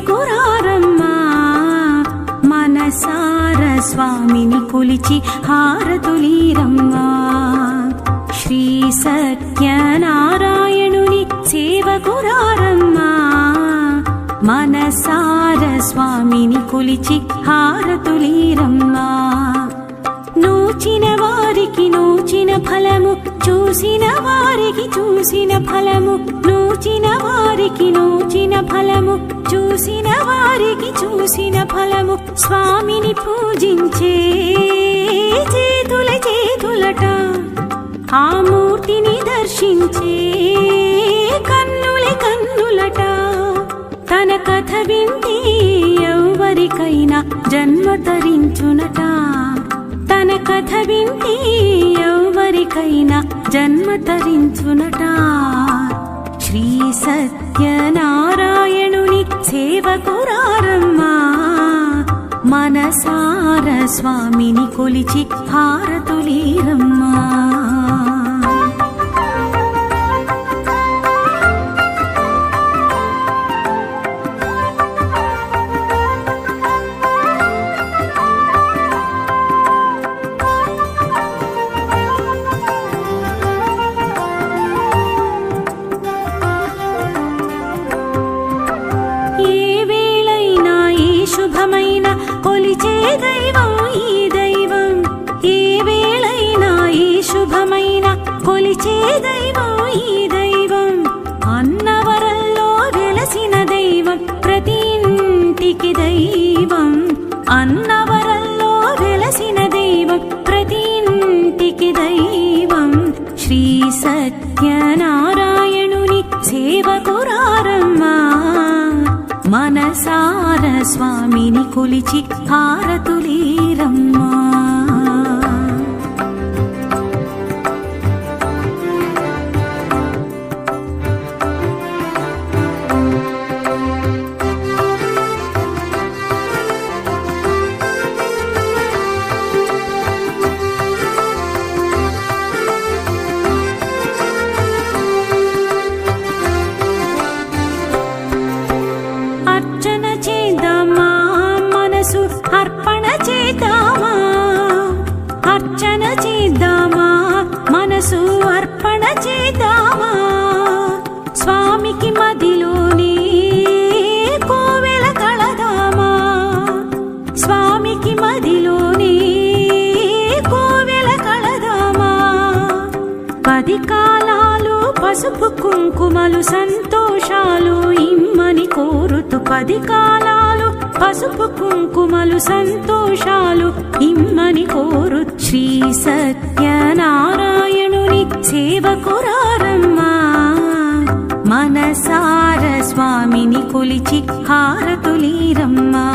సేవకురారమ్మా మనసార స్వామిని కొలిచి హారతులీరమ్మా శ్రీ సత్యనారాయణుని సేవకురారమ్మా మనసార స్వామిని కొలిచి హారతులీరమ్మా నూచిన వారికి నూచిన ఫలము చూసిన వారికి చూసిన ఫలము నూచిన వారికి నూచిన ఫలము చూసిన వారికి చూసిన ఫలము స్వామిని పూజించే చేతుల చేతులట ఆ మూర్తిని దర్శించే కన్నుల కన్నులట తన కథ వింటే ఎవరికైనా జన్మ తరించునట తన కథ వింటే ఎవరికైనా జన్మ తరించునట శ్రీ సత్యనారాయణుని సేవకురారమ్మా మనసార స్వామిని కొలిచి హారతులీరమ్మా కొలిచే దైవం ఈ దైవం ఏ వేళైనా ఈ శుభమైన కొలిచే దైవం ఈ దైవం అన్నవరంలో వెలసిన దైవం ప్రతి ఇంటికి దైవం అన్నవరంలో వెలసిన దైవం ప్రతి ఇంటికి దైవం శ్రీ సత్యనారాయణుని సేవకురారమ్మా మనసార స్వామిని కొలిచి హారతులీరమ్మా అర్చన చేద్దామా మనసు అర్పణ చేద్దామా అర్చన చేద్దామా మనసు అర్పణ చేద్దామా స్వామికి మదిలోనే కోవెల కళదామా స్వామికి మదిలోనే కోవెల కళదామా 10 కాలాలు పసుపు కుంకుమలు సంతోషాలు ఇమ్మని కోరుతూ 10 కాలాలు పసుపు కుంకుమలు సంతోషాలు ఇమ్మని కోరు శ్రీ సత్యనారాయణుని సేవకురారమ్మా మనసార స్వామిని కొలిచి హారతులీరమ్మా